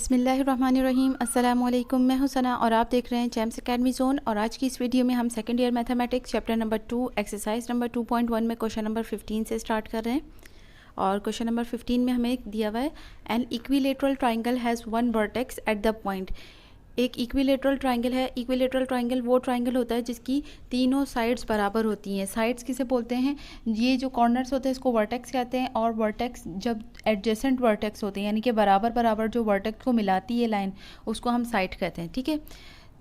बिस्मिल्लाहिर्रहमानिर्रहीम। अस्सलामुअलैकुम। मैं हूं सना और आप देख रहे हैं चैम्स एकेडमी जोन। और आज की इस वीडियो में हम second year mathematics chapter number 2 exercise number 2.1 में क्वेश्चन नंबर 15 से स्टार्ट कर रहे हैं। और क्वेश्चन नंबर 15 में हमें दिया हुआ है an equilateral triangle has one vertex at the point. एक इक्विलेटरल ट्राइंगल है। इक्विलेटरल ट्राइंगल वो ट्राइंगल होता है जिसकी तीनों साइड्स बराबर होती हैं। साइड्स किसे बोलते हैं? ये जो कॉर्नर्स होते हैं इसको वर्टेक्स कहते हैं। और वर्टेक्स जब एडजेसेंट वर्टेक्स होते हैं यानी कि बराबर बराबर जो वर्टेक्स को मिलाती है लाइन, उसको हम साइड कहते हैं। ठीक है,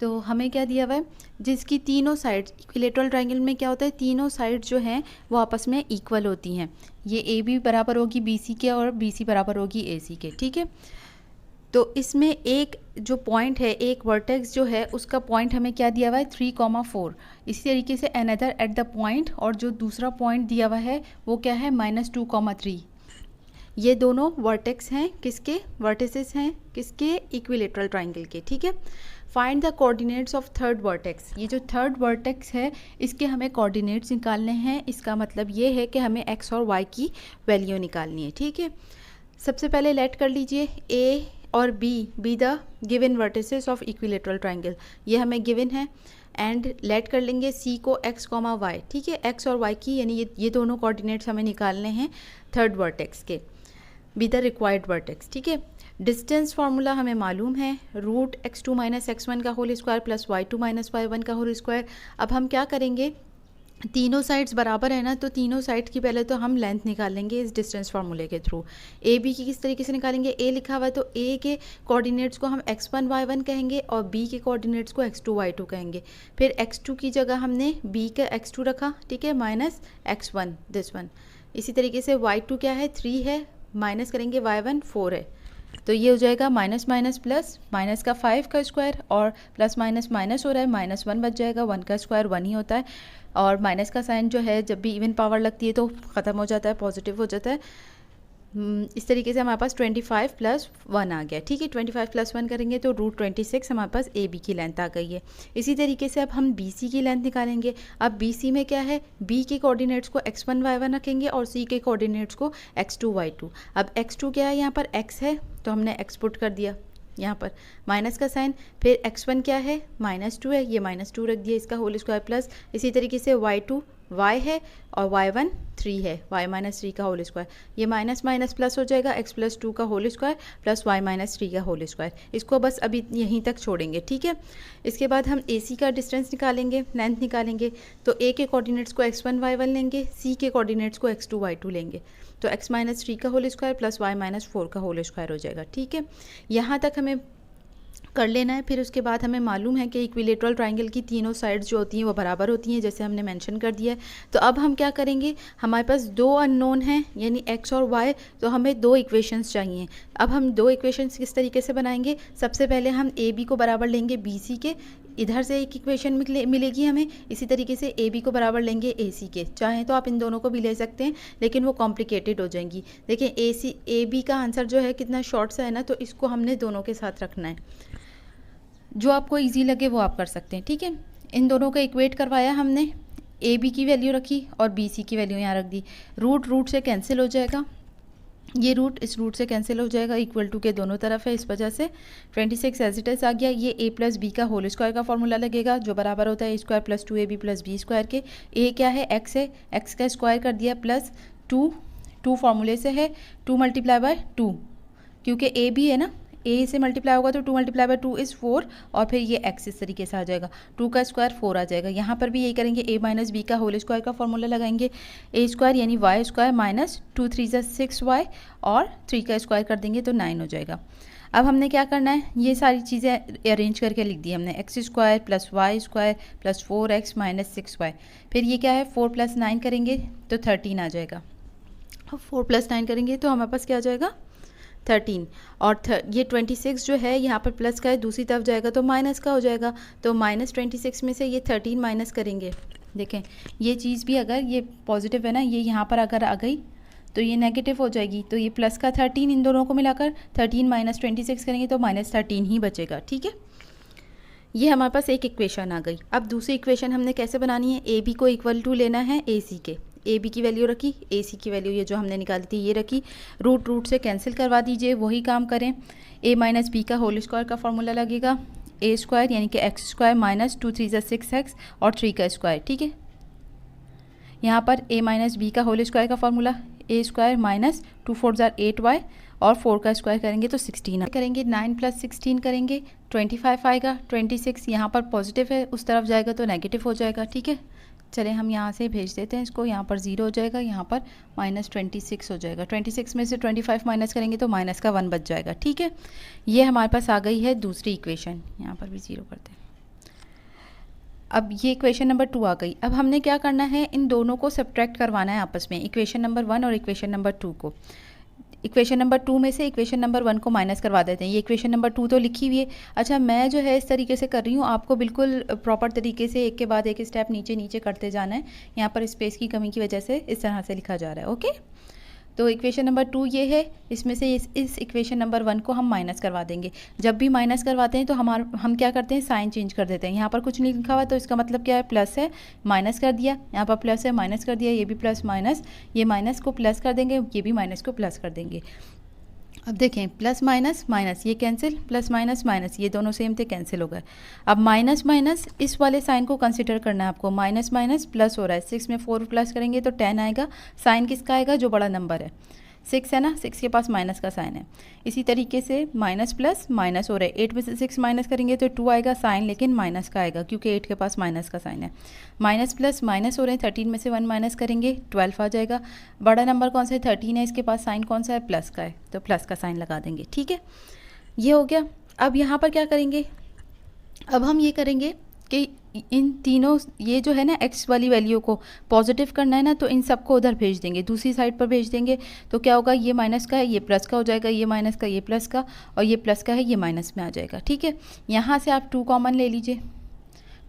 तो हमें क्या दिया हुआ है? जिसकी तीनों साइड्स, इक्विलेटरल ट्राइंगल में क्या होता है, तीनों साइड्स जो हैं वो आपस में इक्वल होती हैं। ये ए बी बराबर होगी बी सी के और बी सी बराबर होगी ए सी के। ठीक है, तो इसमें एक जो पॉइंट है, एक वर्टेक्स जो है उसका पॉइंट हमें क्या दिया हुआ है 3,4। इसी तरीके से अनदर एट द पॉइंट, और जो दूसरा पॉइंट दिया हुआ है वो क्या है -2,3। ये दोनों वर्टेक्स हैं किसके? वर्टिसेस हैं किसके? इक्विलेटरल ट्राइंगल के। ठीक है, find the coordinates of third vertex. ये जो थर्ड वर्टेक्स है इसके हमें कोऑर्डिनेट्स निकालने हैं। इसका मतलब ये है कि हमें एक्स और वाई की वैल्यू निकालनी है। ठीक है, सबसे पहले लेट कर लीजिए ए और be the given vertices of equilateral triangle. ये हमें गिवन है। एंड लेट कर लेंगे सी को एक्स कॉमा वाई। ठीक है, एक्स और वाई की यानी ये दोनों कोऑर्डिनेट्स हमें निकालने हैं थर्ड वर्टेक्स के, बी द रिक्वायर्ड वर्टेक्स। ठीक है, डिस्टेंस फार्मूला हमें मालूम है, रूट x2 माइनस x1 का whole square plus y2 minus y1 का होल स्क्वायर। अब हम क्या करेंगे, तीनों साइड्स बराबर है ना, तो तीनों साइड्स की पहले तो हम लेंथ निकालेंगे इस डिस्टेंस फार्मूले के थ्रू। ए बी की किस तरीके से निकालेंगे? ए लिखा हुआ है तो ए के कोऑर्डिनेट्स को हम x1 y1 कहेंगे और बी के कोऑर्डिनेट्स को x2 y2 कहेंगे। फिर x2 की जगह हमने b का x2 रखा, ठीक है, माइनस x1 दिस वन। इसी तरीके से y2 क्या है 3 है, माइनस करेंगे y1 4 है, तो ये हो जाएगा माइनस माइनस प्लस, माइनस का 5 का स्क्वायर और प्लस माइनस माइनस हो रहा है, -1 बच जाएगा। 1 का स्क्वायर 1 ही होता है। और माइनस का साइन जो है जब भी इवन पावर लगती है तो ख़त्म हो जाता है, पॉजिटिव हो जाता है। इस तरीके से हमारे पास 25 + 1 आ गया। ठीक है, 25 + 1 करेंगे तो रूट 26 हमारे पास ए बी की लेंथ आ गई है। इसी तरीके से अब हम बी सी की लेंथ निकालेंगे। अब बी सी में क्या है, बी के कोऑर्डिनेट्स को x1 y1 रखेंगे और सी के कोऑर्डिनेट्स को x2 y2। अब x2 क्या है, यहाँ पर x है तो हमने x पुट कर दिया यहाँ पर, माइनस का साइन। फिर x1 क्या है, -2 है, ये -2 रख दिया, इसका होल स्क्वायर प्लस। इसी तरीके से y2 y है और y1 3 है, y - 3 का होल स्क्वायर। ये माइनस माइनस प्लस हो जाएगा, x + 2 का होल स्क्वायर प्लस y - 3 का होल स्क्वायर। इसको बस अभी यहीं तक छोड़ेंगे। ठीक है, इसके बाद हम ए सी का डिस्टेंस निकालेंगे, लेंथ निकालेंगे। तो ए के कोऑर्डिनेट्स को x1 y1 लेंगे, सी के कोऑर्डिनेट्स को x2 y2 लेंगे, तो x - 3 का होल स्क्वायर प्लस y - 4 का होल स्क्वायर हो जाएगा। ठीक है, यहाँ तक हमें कर लेना है। फिर उसके बाद हमें मालूम है कि इक्विलेटरल ट्राइंगल की तीनों साइड्स जो होती हैं वो बराबर होती हैं, जैसे हमने मेंशन कर दिया है। तो अब हम क्या करेंगे, हमारे पास दो अननोन हैं यानी x और y, तो हमें दो इक्वेशंस चाहिए। अब हम दो इक्वेशंस किस तरीके से बनाएंगे? सबसे पहले हम ए बी को बराबर लेंगे बी सी के, इधर से एक इक्वेशन मिलेगी हमें। इसी तरीके से ए बी को बराबर लेंगे ए सी के। चाहें तो आप इन दोनों को भी ले सकते हैं लेकिन वो कॉम्प्लिकेटेड हो जाएंगी। देखिए ए बी का आंसर जो है कितना शॉर्ट सा है ना, तो इसको हमने दोनों के साथ रखना है। जो आपको इजी लगे वो आप कर सकते हैं। ठीक है, इन दोनों को इक्वेट करवाया हमने, ए बी की वैल्यू रखी और बी सी की वैल्यू यहाँ रख दी। रूट से कैंसिल हो जाएगा, ये रूट इस रूट से कैंसिल हो जाएगा, इक्वल टू के दोनों तरफ है, इस वजह से 26 एज इट इज आ गया। ये a + b का होल स्क्वायर का फॉर्मूला लगेगा जो बराबर होता है a² + 2ab + b स्क्वायर के। a क्या है, x है, x का स्क्वायर कर दिया प्लस 2 फार्मूले से है 2 × 2, क्योंकि a b है ना, a से मल्टीप्लाई होगा तो 2 × 2 = 4 और फिर ये x इस तरीके से आ जाएगा, 2 का स्क्वायर 4 आ जाएगा। यहाँ पर भी यही करेंगे, a - b का होल स्क्वायर का फॉर्मूला लगाएंगे, a² यानी y² - 2 × 3 = 6y और 3 का स्क्वायर कर देंगे तो 9 हो जाएगा। अब हमने क्या करना है, ये सारी चीज़ें अरेंज करके लिख दी हमने, x² + y² + 4x - 6y। फिर ये क्या है 4 + 9 करेंगे तो 13 आ जाएगा। 4 + 9 करेंगे तो हमारे पास क्या आ जाएगा 13। और ये 26 जो है यहाँ पर प्लस का है, दूसरी तरफ जाएगा तो माइनस का हो जाएगा। तो -26 में से ये 13 माइनस करेंगे। देखें ये चीज़ भी अगर ये पॉजिटिव है ना, ये यहाँ पर अगर आ गई तो ये नेगेटिव हो जाएगी। तो ये प्लस का 13, इन दोनों को मिलाकर 13 - 26 करेंगे तो -13 ही बचेगा। ठीक है, ये हमारे पास एक इक्वेशन आ गई। अब दूसरी इक्वेशन हमने कैसे बनानी है, ए बी को इक्वल टू लेना है ए सी के। ए बी की वैल्यू रखी, ए सी की वैल्यू ये जो हमने निकाली थी ये रखी, रूट से कैंसिल करवा दीजिए, वही काम करें। ए माइनस बी का होल स्क्वायर का फॉर्मूला लगेगा, ए स्क्वायर यानी कि एक्स स्क्वायर माइनस 2 3 6 एक्स और 3 का स्क्वायर, ठीक है। यहाँ पर a माइनस बी का होल स्क्वायर का फॉर्मूला ए स्क्वायर माइनस 2 4 8 वाई और 4 का स्क्वायर करेंगे तो 16 करेंगे, 9 प्लस 16 करेंगे 25 आएगा, 26 यहाँ पर पॉजिटिव है उस तरफ जाएगा तो नेगेटिव हो जाएगा, ठीक है। चले हम यहाँ से भेज देते हैं इसको, यहाँ पर 0 हो जाएगा, यहाँ पर माइनस 26 हो जाएगा, 26 में से 25 माइनस करेंगे तो माइनस का 1 बच जाएगा, ठीक है। ये हमारे पास आ गई है दूसरी इक्वेशन, यहाँ पर भी 0 करते हैं। अब ये इक्वेशन नंबर 2 आ गई। अब हमने क्या करना है, इन दोनों को सब्ट्रैक्ट करवाना है आपस में, इक्वेशन नंबर 1 और इक्वेशन नंबर 2 को। इक्वेशन नंबर 2 में से इक्वेशन नंबर 1 को माइनस करवा देते हैं। ये इक्वेशन नंबर 2 तो लिखी हुई है। अच्छा, मैं जो है इस तरीके से कर रही हूँ, आपको बिल्कुल प्रॉपर तरीके से एक के बाद एक स्टेप नीचे नीचे करते जाना है। यहाँ पर स्पेस की कमी की वजह से इस तरह से लिखा जा रहा है, ओके। तो इक्वेशन नंबर 2 ये है, इसमें से इस इक्वेशन नंबर 1 को हम माइनस करवा देंगे। जब भी माइनस करवाते हैं तो हम क्या करते हैं, साइन चेंज कर देते हैं। यहाँ पर कुछ नहीं लिखा हुआ तो इसका मतलब क्या है, प्लस है, माइनस कर दिया, यहाँ पर प्लस है, माइनस कर दिया, ये भी प्लस माइनस, ये माइनस को प्लस कर देंगे, ये भी माइनस को प्लस कर देंगे। अब देखें, प्लस माइनस माइनस, ये कैंसिल, प्लस माइनस माइनस, ये दोनों सेम थे, कैंसिल हो गए। अब माइनस माइनस इस वाले साइन को कंसिडर करना है आपको, माइनस माइनस प्लस हो रहा है, 6 में 4 प्लस करेंगे तो 10 आएगा। साइन किसका आएगा, जो बड़ा नंबर है, 6 है ना, 6 के पास माइनस का साइन है। इसी तरीके से माइनस प्लस माइनस हो रहा है, 8 में से 6 माइनस करेंगे तो 2 आएगा, साइन लेकिन माइनस का आएगा क्योंकि 8 के पास माइनस का साइन है। माइनस प्लस माइनस हो रहे हैं, 13 में से 1 माइनस करेंगे 12 आ जाएगा। बड़ा नंबर कौन सा है, 13 है, इसके पास साइन कौन सा है, प्लस का है, तो प्लस का साइन लगा देंगे, ठीक है। ये हो गया। अब यहाँ पर क्या करेंगे, अब हम ये करेंगे कि इन तीनों, ये जो है ना एक्स वाली वैल्यू को पॉजिटिव करना है ना, तो इन सबको उधर भेज देंगे, दूसरी साइड पर भेज देंगे। तो क्या होगा, ये माइनस का है, ये प्लस का हो जाएगा, ये माइनस का, ये प्लस का, और ये प्लस का है, ये माइनस में आ जाएगा, ठीक है। यहाँ से आप 2 कॉमन ले लीजिए,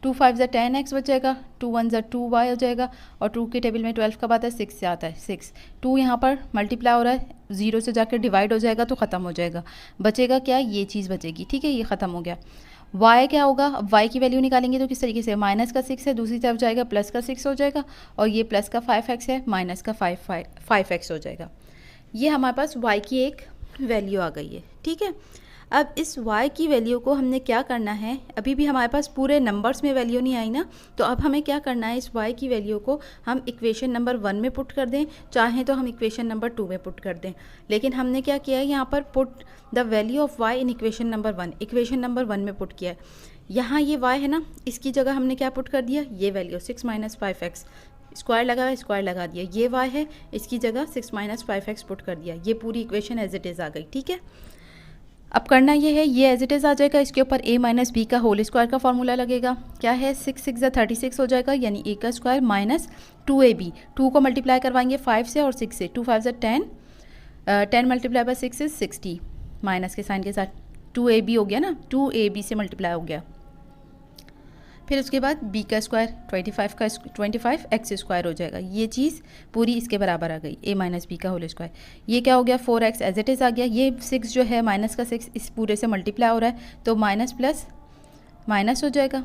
2 5 ज़ा 10x बचेगा, 2 1 ज़ा 2y हो जाएगा, और 2 के टेबल में 12 कब आता है, 6 से आता है, 6। 2 यहाँ पर मल्टीप्लाई हो रहा है, 0 से जाकर डिवाइड हो जाएगा तो ख़त्म हो जाएगा, बचेगा क्या, ये चीज़ बचेगी, ठीक है, ये ख़त्म हो गया। y क्या होगा, अब y की वैल्यू निकालेंगे तो किस तरीके से, माइनस का 6 है, दूसरी तरफ जाएगा प्लस का 6 हो जाएगा, और ये प्लस का 5x है, माइनस का 5x हो जाएगा। ये हमारे पास y की एक वैल्यू आ गई है, ठीक है। अब इस y की वैल्यू को हमने क्या करना है, अभी भी हमारे पास पूरे नंबर्स में वैल्यू नहीं आई ना, तो अब हमें क्या करना है, इस y की वैल्यू को हम इक्वेशन नंबर 1 में पुट कर दें, चाहे तो हम इक्वेशन नंबर 2 में पुट कर दें। लेकिन हमने क्या किया है, यहाँ पर put the value of y in equation number 1, equation number 1 में पुट किया है। यहाँ ये y है ना, इसकी जगह हमने क्या पुट कर दिया, ये वैल्यू 6 माइनस 5x, स्क्वायर लगा है, स्क्वायर लगा दिया, ये y है, इसकी जगह 6 माइनस 5x पुट कर दिया, ये पूरी इक्वेशन एज इट इज़ आ गई, ठीक है। अब करना ये है, ये एज इट इज़ आ जाएगा, इसके ऊपर a माइनस बी का होल स्क्वायर का फॉर्मूला लगेगा। क्या है, 6 6 ज़ा 36 हो जाएगा, यानी a का स्क्वायर माइनस 2ab, 2 को मल्टीप्लाई करवाएंगे 5 से और 6 से, 2 5 ज़ा 10, 10 मल्टीप्लाई बाय 6 इज 60, माइनस के साइन के साथ 2ab हो गया ना, 2ab से मल्टीप्लाई हो गया। फिर उसके बाद b का स्क्वायर 25 एक्स स्क्वायर हो जाएगा, ये चीज़ पूरी इसके बराबर आ गई, a माइनस बी का होल स्क्वायर। ये क्या हो गया, 4x एज इट इज़ आ गया। ये 6 जो है, माइनस का 6 इस पूरे से मल्टीप्लाई हो रहा है, तो माइनस प्लस माइनस हो जाएगा,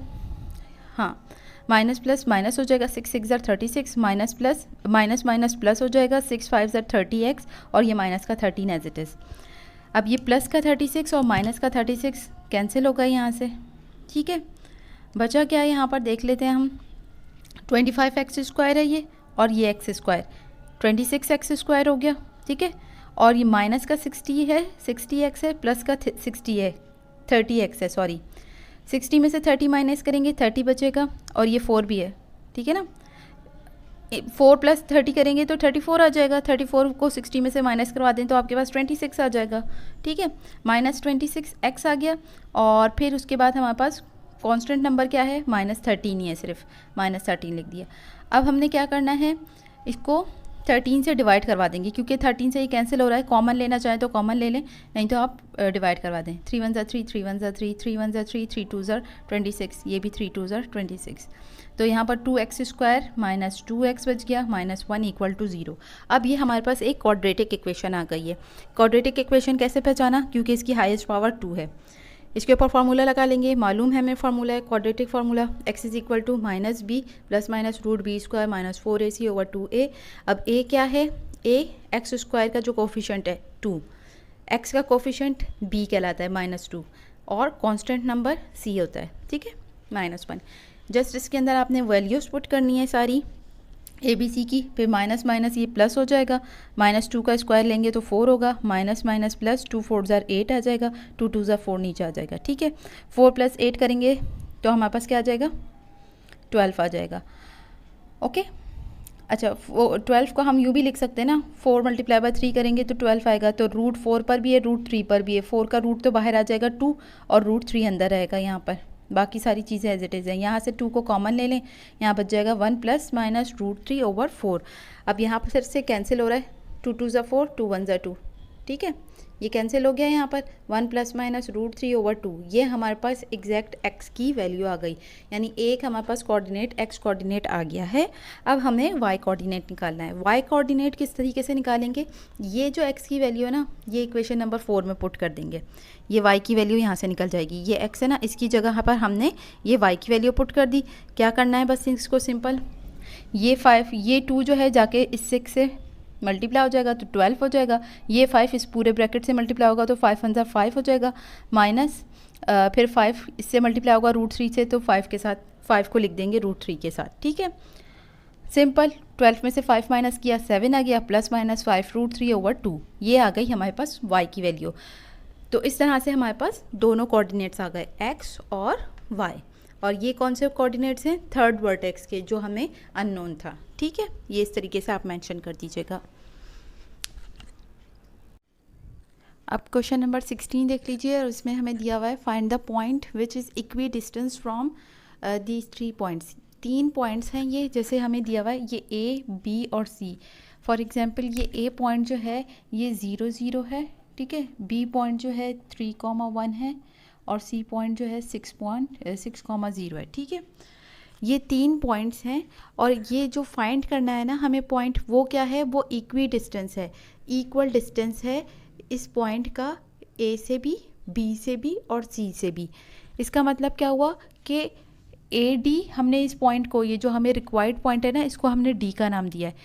हाँ माइनस प्लस माइनस हो जाएगा, 6 6 ज़ा 36, minus plus minus minus plus हो जाएगा, 6 5 ज़ा 30x, और ये माइनस का 13 एज इट इज़। अब ये प्लस का 36 और माइनस का 36 कैंसिल हो गया यहाँ से, ठीक है। बचा क्या है, यहाँ पर देख लेते हैं हम, 25 एक्स स्क्वायर है ये, और ये एक्स स्क्वायर 26 एक्स स्क्वायर हो गया, ठीक है। और ये माइनस का 60 है, 60 एक्स है, प्लस का 60 है, 30 एक्स है, सॉरी 60 में से 30 माइनस करेंगे 30 बचेगा, और ये 4 भी है, ठीक है ना। 4 प्लस 30 करेंगे तो 34 आ जाएगा, 34 को 60 में से माइनस करवा दें तो आपके पास 26 आ जाएगा, ठीक है। माइनस 26 एक्स आ गया, और फिर उसके बाद हमारे पास कांस्टेंट नंबर क्या है, माइनस 13 ही है, सिर्फ माइनस 13 लिख दिया। अब हमने क्या करना है, इसको 13 से डिवाइड करवा देंगे, क्योंकि 13 से ही कैंसिल हो रहा है। कॉमन लेना चाहें तो कॉमन ले लें, नहीं तो आप डिवाइड करवा दें। 3 1 ज़ा 3, 3 1 ज़ा 3, 3 1 ज़ा 3, 3 2 ज़ा 26, ये भी 3 2 ज़ा 26। तो यहाँ पर 2x स्क्वायर माइनस 2x बच गया, माइनस 1 इक्वल टू 0। अब ये हमारे पास एक क्वाड्रेटिक इक्वेशन आ गई है। क्वाड्रेटिक इक्वेशन कैसे पहचाना, क्योंकि इसकी हाईएस्ट पावर 2 है। इसके ऊपर फार्मूला लगा लेंगे। मालूम है हमें फार्मूला है quadratic formula, x is equal to minus B plus minus root B square minus 4ac over 2a। अब a क्या है, a एक्स स्क्वायर का जो कोफिशेंट है 2, x का कोफिशेंट b कहलाता है -2 और कांस्टेंट नंबर c होता है, ठीक है, -1। जस्ट इसके अंदर आपने वैल्यूज़ पुट करनी है सारी ए बी सी की, फिर माइनस माइनस ये प्लस हो जाएगा, -2 का स्क्वायर लेंगे तो 4 होगा, माइनस माइनस प्लस 2 4 ज़ार 8 आ जाएगा, 2 2 ज़ार 4 नीचे आ जाएगा, ठीक है। 4 + 8 करेंगे तो हमारे पास क्या आ जाएगा, 12 आ जाएगा, ओके। अच्छा 12 को हम यूँ भी लिख सकते हैं ना, 4 × 3 करेंगे तो 12 आएगा, तो √4 पर भी है √3 पर भी है, 4 का रूट तो बाहर आ जाएगा 2 और √3 अंदर रहेगा यहाँ पर, बाकी सारी चीज़ें एज इट इज़ हैं। यहाँ से 2 को कॉमन ले लें, यहाँ बच जाएगा 1 + -√3 ओवर 4। अब यहाँ पर से कैंसिल हो रहा है, 2 2 ज़ा 4, 2 1 ज़ा 2, ठीक है, ये कैंसिल हो गया यहाँ पर, 1 + -√3 ओवर 2, ये हमारे पास एग्जैक्ट x की वैल्यू आ गई, यानी एक हमारे पास कोऑर्डिनेट x कोऑर्डिनेट आ गया है। अब हमें y कोऑर्डिनेट निकालना है। y कोऑर्डिनेट किस तरीके से निकालेंगे, ये जो x की वैल्यू है ना, ये इक्वेशन नंबर 4 में पुट कर देंगे, ये y की वैल्यू यहाँ से निकल जाएगी, ये x है ना, इसकी जगह पर हमने ये y की वैल्यू पुट कर दी। क्या करना है, बस इसको सिंपल, ये 5 ये 2 जो है जाके इस 6 से मल्टीप्लाई हो जाएगा तो 12 हो जाएगा, ये 5 इस पूरे ब्रैकेट से मल्टीप्लाई होगा तो 5 1 ज़ा 5 हो जाएगा, माइनस फिर 5 इससे मल्टीप्लाई होगा √3 से, तो 5 के साथ 5 को लिख देंगे √3 के साथ, ठीक है, सिंपल। 12 में से 5 माइनस किया 7 आ गया, प्लस माइनस 5 √3 ओवर 2, ये आ गई हमारे पास y की वैल्यू। तो इस तरह से हमारे पास दोनों कोऑर्डिनेट्स आ गए, x और y, और ये कौन से कोऑर्डिनेट्स हैं, थर्ड वर्टेक्स के, जो हमें अननोन था, ठीक है, ये इस तरीके से आप मेंशन कर दीजिएगा। अब क्वेश्चन नंबर 16 देख लीजिए, और इसमें हमें दिया हुआ है find the point which is equi distance from these 3 points. 3 points हैं ये, जैसे हमें दिया हुआ है ये A, B और C। फॉर एग्जांपल ये A पॉइंट जो है ये 0 0 है, ठीक है, B पॉइंट जो है 3,1 है और C पॉइंट जो है 6,0 है, ठीक है। ये 3 पॉइंट्स हैं, और ये जो फाइंड करना है ना हमें पॉइंट, वो क्या है, वो इक्वी डिस्टेंस है, इक्वल डिस्टेंस है इस पॉइंट का A से भी, B से भी और C से भी। इसका मतलब क्या हुआ कि AD हमने इस पॉइंट को, ये जो हमें रिक्वायर्ड पॉइंट है ना, इसको हमने D का नाम दिया है।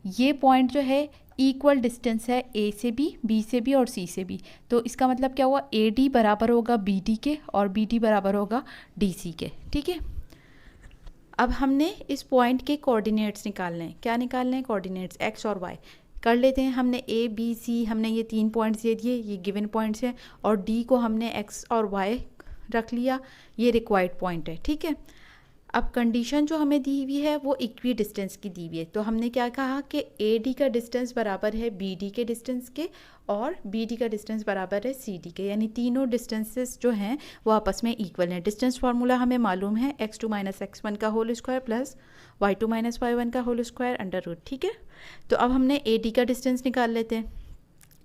ये पॉइंट जो है इक्वल डिस्टेंस है A से भी, B से भी और C से भी, तो इसका मतलब क्या हुआ, AD बराबर होगा BD के और BD बराबर होगा DC के, ठीक है। अब हमने इस पॉइंट के कोऑर्डिनेट्स निकालने हैं। क्या निकालने हैं, कोऑर्डिनेट्स x और y कर लेते हैं। हमने A B C, हमने ये 3 पॉइंट्स दे दिए, ये गिवन पॉइंट्स हैं, और D को हमने x और y रख लिया, ये रिक्वायर्ड पॉइंट है, ठीक है। अब कंडीशन जो हमें दी हुई है वो इक्वी डिस्टेंस की दी हुई है, तो हमने क्या कहा कि AD का डिस्टेंस बराबर है BD के डिस्टेंस के और BD का डिस्टेंस बराबर है CD के, यानी तीनों डिस्टेंसेस जो हैं वो आपस में इक्वल हैं। डिस्टेंस फार्मूला हमें मालूम है, x2 - x1 का whole square plus y2 - y1 का होल स्क्वायर अंडर रूट, ठीक है। तो अब हमने AD का डिस्टेंस निकाल लेते हैं।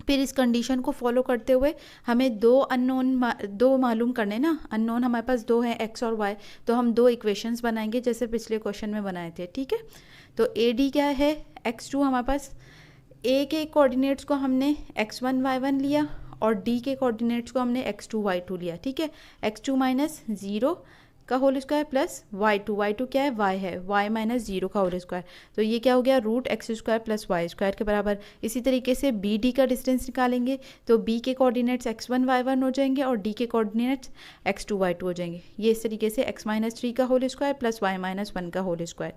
फिर इस कंडीशन को फॉलो करते हुए हमें दो मालूम करने ना, अननोन हमारे पास 2 हैं x और y, तो हम 2 इक्वेशंस बनाएंगे जैसे पिछले क्वेश्चन में बनाए थे, ठीक है। तो AD क्या है, x2 हमारे पास, A के कोऑर्डिनेट्स को हमने x1 y1 लिया और D के कोऑर्डिनेट्स को हमने x2 y2 लिया, ठीक है। x2 - 0 का होल स्क्वायर प्लस y2 क्या है, y है, y - 0 का होल स्क्वायर, तो ये क्या हो गया, √x² + y² के बराबर। इसी तरीके से BD का डिस्टेंस निकालेंगे, तो B के कोऑर्डिनेट्स x1 y1 हो जाएंगे और D के कोऑर्डिनेट्स x2 y2 हो जाएंगे। ये इस तरीके से x - 3 का होल स्क्वायर प्लस y - 1 का होल स्क्वायर।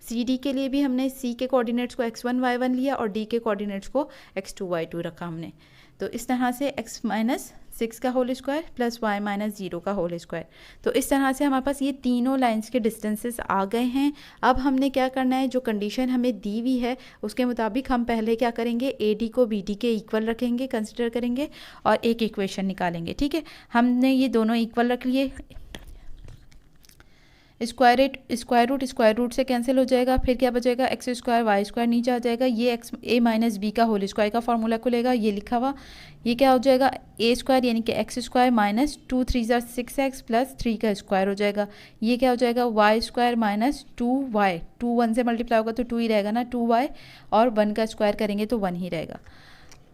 CD के लिए भी हमने C के कोऑर्डिनेट्स को x1 y1 लिया और D के कोऑर्डिनेट्स को x2 y2 रखा हमने, तो इस तरह से x - 6 का होल स्क्वायर प्लस y - 0 का होल स्क्वायर। तो इस तरह से हमारे पास ये तीनों लाइंस के डिस्टेंसेस आ गए हैं। अब हमने क्या करना है, जो कंडीशन हमें दी हुई है उसके मुताबिक हम पहले क्या करेंगे, AD को BD के इक्वल रखेंगे, कंसिडर करेंगे और एक इक्वेशन निकालेंगे, ठीक है। हमने ये दोनों इक्वल रख लिए, स्क्वायर रूट से कैंसिल हो जाएगा, फिर क्या बचेगा, x² y² नीचे आ जाएगा, ये A - b का होल स्क्वायर का फार्मूला खुलेगा, ये लिखा हुआ, ये क्या हो जाएगा, A² यानी कि x² - 2 3 = 6x प्लस 3 का स्क्वायर हो जाएगा, ये क्या हो जाएगा, y² - 2y, 2 1 से मल्टीप्लाई होगा तो 2 ही रहेगा ना, 2y और 1 का स्क्वायर करेंगे तो 1 ही रहेगा।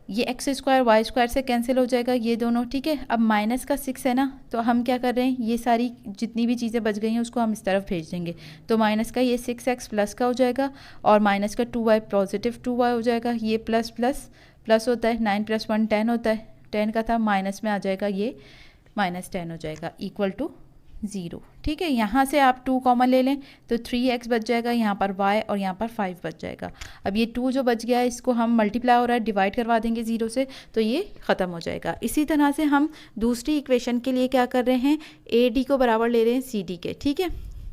ये एक्स स्क्वायर वाई स्क्वायर से कैंसिल हो जाएगा ये दोनों, ठीक है। अब माइनस का 6 है ना, तो हम क्या कर रहे हैं, ये सारी जितनी भी चीज़ें बच गई हैं उसको हम इस तरफ भेज देंगे। तो माइनस का ये 6x प्लस का हो जाएगा और माइनस का 2y पॉजिटिव 2y हो जाएगा। ये प्लस प्लस प्लस होता है, 9 + 1 10 होता है, 10 का था, माइनस में आ जाएगा, ये -10 हो जाएगा इक्वल टू 0, ठीक है। यहाँ से आप 2 कॉमन ले लें तो 3x बच जाएगा, यहाँ पर y और यहाँ पर 5 बच जाएगा। अब ये 2 जो बच गया है इसको हम मल्टीप्लाई हो रहा है डिवाइड करवा देंगे 0 से, तो ये ख़त्म हो जाएगा। इसी तरह से हम दूसरी इक्वेशन के लिए क्या कर रहे हैं, AD को बराबर ले रहे हैं CD के, ठीक है।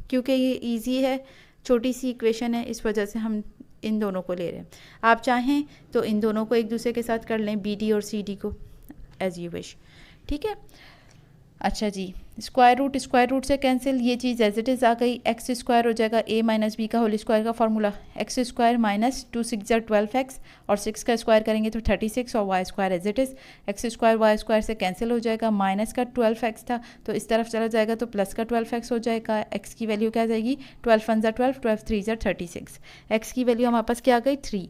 क्योंकि ये ईजी है, छोटी सी इक्वेशन है, इस वजह से हम इन दोनों को ले रहे हैं। आप चाहें तो इन दोनों को एक दूसरे के साथ कर लें, BD और CD को, एज यू विश, ठीक है। अच्छा जी, स्क्वायर रूट से कैंसिल, ये चीज़ एज इट इज़ आ गई। एक्स स्क्वायर हो जाएगा a - b का होल स्क्वायर का formula, x square minus 2 6 12x और 6 का स्क्वायर करेंगे तो 36 और Y square as it is. X square Y square से कैंसिल हो जाएगा, माइनस का 12x था तो इस तरफ चला जाएगा तो प्लस का 12x हो जाएगा। एक्स की वैल्यू क्या जाएगी, 12 × 12, 12 × 3 = 36। एक्स की वैल्यू हमारे पास क्या आ गई 3,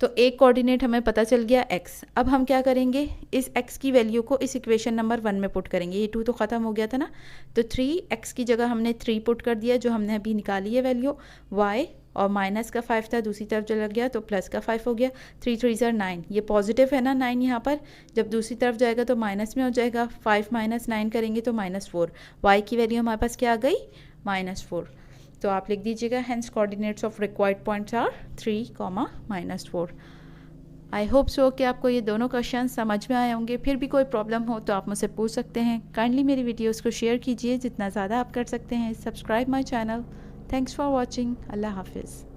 तो एक कोऑर्डिनेट हमें पता चल गया x। अब हम क्या करेंगे, इस x की वैल्यू को इस इक्वेशन नंबर 1 में पुट करेंगे। ये 2 तो ख़त्म हो गया था ना, तो 3x की जगह हमने 3 पुट कर दिया जो हमने अभी निकाली है वैल्यू, y और माइनस का 5 था दूसरी तरफ चला गया तो प्लस का 5 हो गया। 3 × 3 = 9, ये पॉजिटिव है ना 9 यहाँ पर, जब दूसरी तरफ जाएगा तो माइनस में हो जाएगा। 5 - 9 करेंगे तो -4, y की वैल्यू हमारे पास क्या आ गई -4। तो आप लिख दीजिएगा, hence coordinates of required points are 3, -4। I hope so कि आपको ये दोनों क्वेश्चन समझ में आए होंगे। फिर भी कोई प्रॉब्लम हो तो आप मुझसे पूछ सकते हैं। काइंडली मेरी वीडियोस को शेयर कीजिए जितना ज़्यादा आप कर सकते हैं। Subscribe my channel. Thanks for watching. अल्लाह हाफिज़।